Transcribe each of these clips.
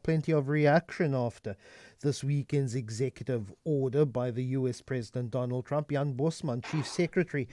plenty of reaction after this weekend's executive order by the US President Donald Trump. Jan Bosman, Chief Secretary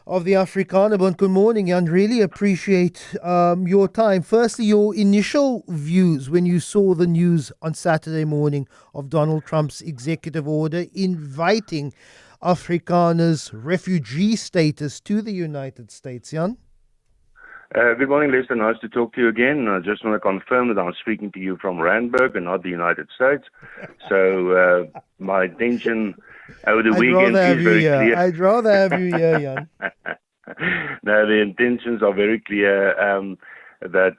of the Afrikanerbond. Good morning, Jan. Really appreciate your time. Firstly, your initial views when you saw the news on Saturday morning of Donald Trump's executive order inviting Afrikaners' refugee status to the United States, Jan? Good morning, Lester. Nice to talk to you again. I just want to confirm that I'm speaking to you from Randburg and not the United States. So my intention over the weekend is very clear. I'd rather have you here, Jan. No, the intentions are very clear that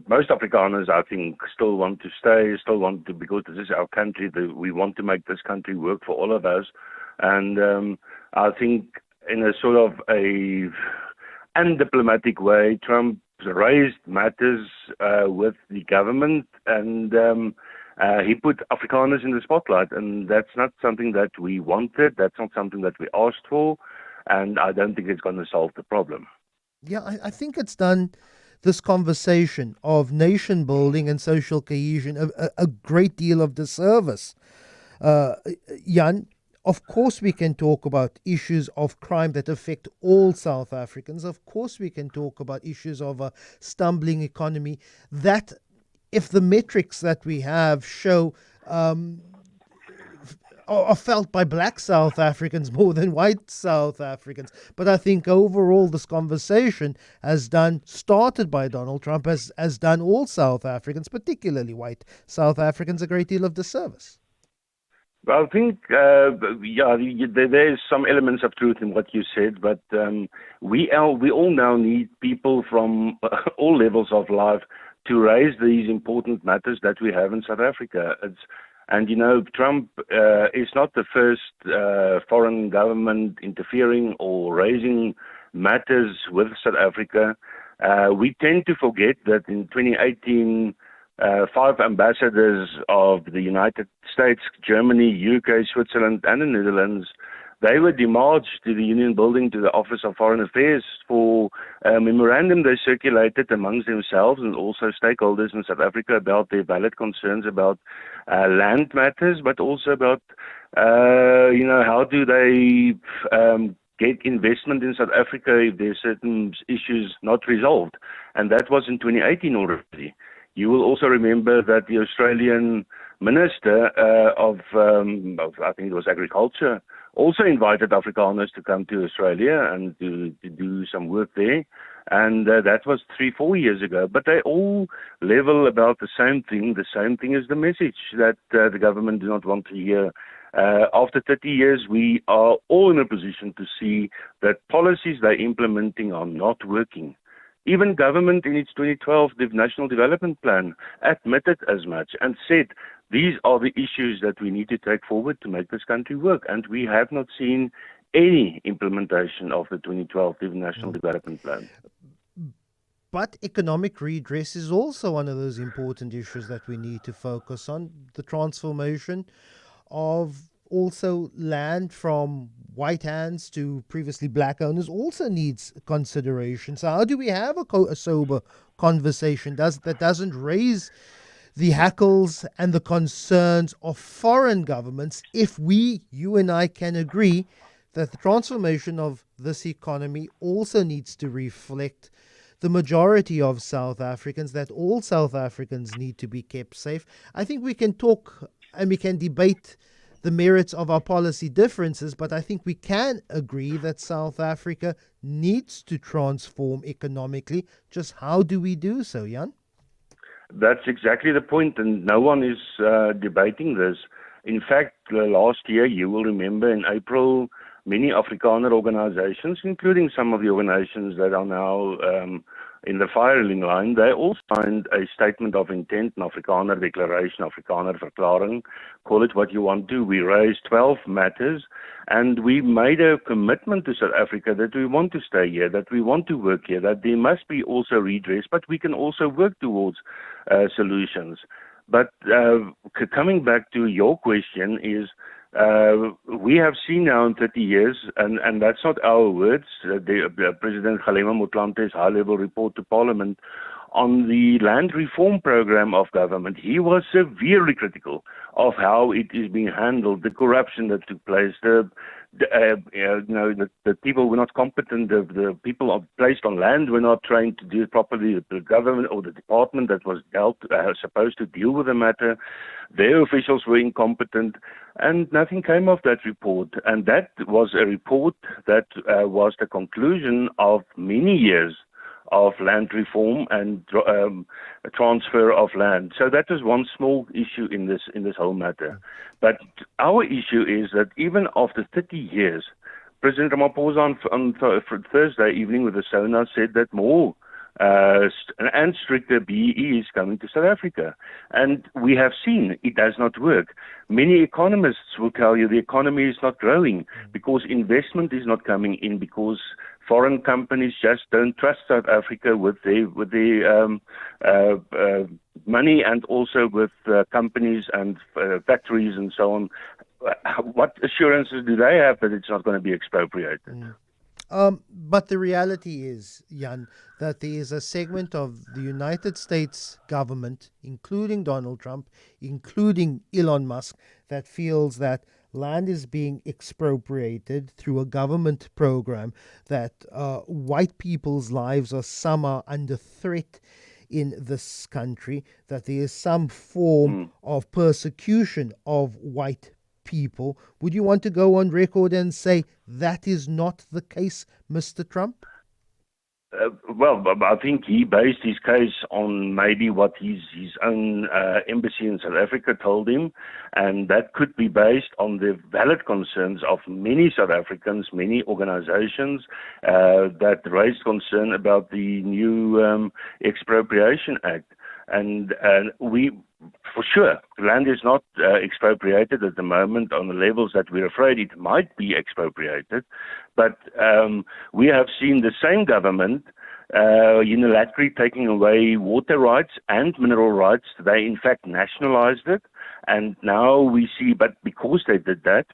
most Afrikaners, I think, still want to stay, because this is our country. We want to make this country work for all of us. And I think in a sort of a undiplomatic way, Trump raised matters with the government, and he put Afrikaners in the spotlight, and that's not something that we wanted, that's not something that we asked for, and I don't think it's going to solve the problem. Yeah, I think it's done this conversation of nation building and social cohesion a great deal of disservice. Jan, of course we can talk about issues of crime that affect all South Africans. Of course we can talk about issues of a stumbling economy that, if the metrics that we have show are felt by black South Africans more than white South Africans. But I think overall this conversation started by Donald Trump, has done all South Africans, particularly white South Africans, a great deal of disservice. Well, I think, there's some elements of truth in what you said, but we all now need people from all levels of life to raise these important matters that we have in South Africa. And, Trump is not the first foreign government interfering or raising matters with South Africa. We tend to forget that in 2018, 5 ambassadors of the United States, Germany, UK, Switzerland, and the Netherlands, they were demarched to the Union Building, to the Office of Foreign Affairs, for a memorandum they circulated amongst themselves and also stakeholders in South Africa about their valid concerns about land matters, but also about, how do they get investment in South Africa if there are certain issues not resolved. And that was in 2018 already. You will also remember that the Australian Minister of I think it was Agriculture, also invited Afrikaners to come to Australia and to do some work there. And that was 3-4 years ago. But they all level about the same thing. The same thing is the message that the government do not want to hear. After 30 years, we are all in a position to see that policies they're implementing are not working. Even government in its 2012 National Development Plan admitted as much and said these are the issues that we need to take forward to make this country work. And we have not seen any implementation of the 2012 National Development Plan. But economic redress is also one of those important issues that we need to focus on. The transformation of also land from white hands to previously black owners also needs consideration. So how do we have a sober conversation that doesn't raise the hackles and the concerns of foreign governments if you and I can agree that the transformation of this economy also needs to reflect the majority of South Africans, that all South Africans need to be kept safe? I think we can talk and we can debate the merits of our policy differences, but I think we can agree that South Africa needs to transform economically. Just how do we do so, Jan? That's exactly the point, and no one is debating this. In fact, last year, you will remember in April, many Afrikaner organizations, including some of the organizations that are now in the firing line, they all signed a statement of intent, an Afrikaner declaration, Afrikaner verklaring, call it what you want to. We raised 12 matters, and we made a commitment to South Africa that we want to stay here, that we want to work here, that there must be also redress, but we can also work towards solutions. But coming back to your question is, we have seen now in 30 years, and that's not our words, President Kgalema Motlante's high-level report to Parliament on the land reform program of government. He was severely critical of how it is being handled, the corruption that took place, the people were not competent, the people placed on land were not trained to do it properly, the government or the department that was supposed to deal with the matter, their officials were incompetent, and nothing came of that report. And that was a report that was the conclusion of many years of land reform and transfer of land. So that is one small issue in this whole matter. But our issue is that even after 30 years, President Ramaphosa on Thursday evening with the SONA said that more and stricter BEE is coming to South Africa. And we have seen it does not work. Many economists will tell you the economy is not growing because investment is not coming in, because foreign companies just don't trust South Africa with their money, and also with companies and factories and so on. What assurances do they have that it's not going to be expropriated? But the reality is, Jan, that there is a segment of the United States government, including Donald Trump, including Elon Musk, that feels that land is being expropriated through a government program, that white people's lives are somehow under threat in this country, that there is some form of persecution of white people. Would you want to go on record and say that is not the case, Mr. Trump? Well, I think he based his case on maybe what his own embassy in South Africa told him, and that could be based on the valid concerns of many South Africans, many organizations that raised concern about the new Expropriation Act. And we, for sure, land is not expropriated at the moment on the levels that we're afraid it might be expropriated. But we have seen the same government unilaterally taking away water rights and mineral rights. They, in fact, nationalized it. And now we see, but because they did that,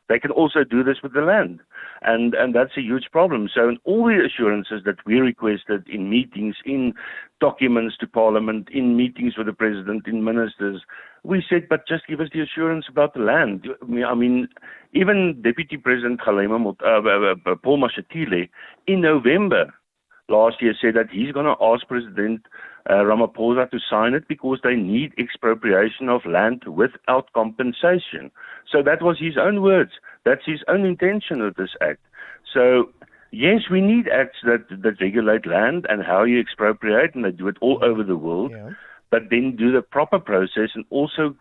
they can also do this with the land. And that's a huge problem. So in all the assurances that we requested in meetings, in documents to Parliament, in meetings with the President, in ministers, we said, but just give us the assurance about the land. I mean, even Deputy President Paul Mashatile, in November last year said that he's going to ask President Ramaphosa to sign it because they need expropriation of land without compensation. So that was his own words. That's his own intention of this act. So yes, we need acts that regulate land and how you expropriate, and they do it all over the world. Yeah. But then do the proper process and also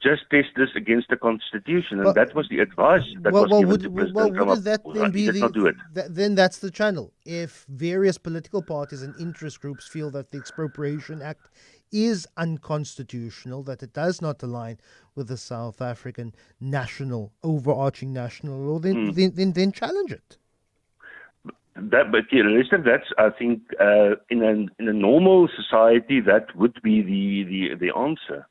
just test this against the Constitution. And that was the advice that was given to President Ramaphosa. He did not do it. Then that's the channel. If various political parties and interest groups feel that the Expropriation Act is unconstitutional, that it does not align with the South African overarching national law, then challenge it. Listen, that's, I think, in a normal society, that would be the answer.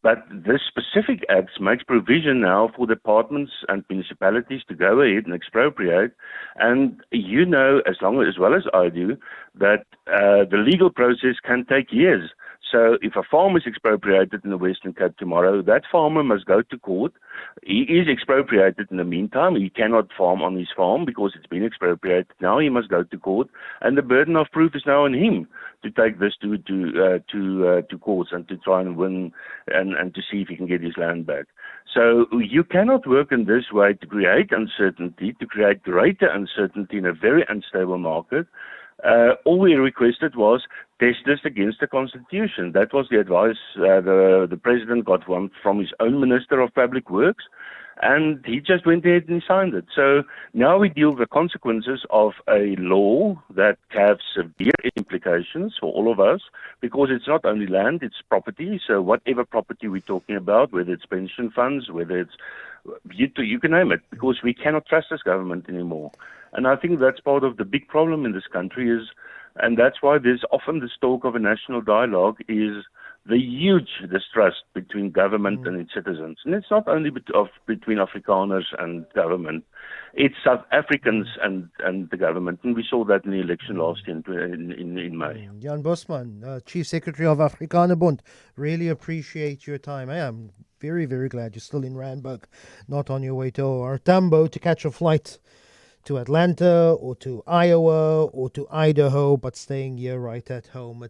But this specific act makes provision now for departments and municipalities to go ahead and expropriate. And you know, as well as I do, that the legal process can take years. So if a farm is expropriated in the Western Cape tomorrow, that farmer must go to court. He is expropriated in the meantime. He cannot farm on his farm because it's been expropriated. Now he must go to court, and the burden of proof is now on him to take this to courts and to try and win and to see if he can get his land back. So you cannot work in this way to create uncertainty, to create greater uncertainty in a very unstable market. All we requested was test this against the Constitution. That was the advice the President got from his own Minister of Public Works, and he just went ahead and signed it. So now we deal with the consequences of a law that have severe implications for all of us, because it's not only land, it's property. So whatever property we're talking about, whether it's pension funds, whether it's, you can name it, because we cannot trust this government anymore. And I think that's part of the big problem in this country and that's why there's often this talk of a national dialogue, is the huge distrust between government and its citizens. And it's not only between Afrikaners and government, it's South Africans and the government. And we saw that in the election last year in May. Jan Bosman, Chief Secretary of Afrikanerbond, really appreciate your time. I am very, very glad you're still in Randburg, not on your way to Artambo to catch a flight to Atlanta or to Iowa or to Idaho, but staying here right at home.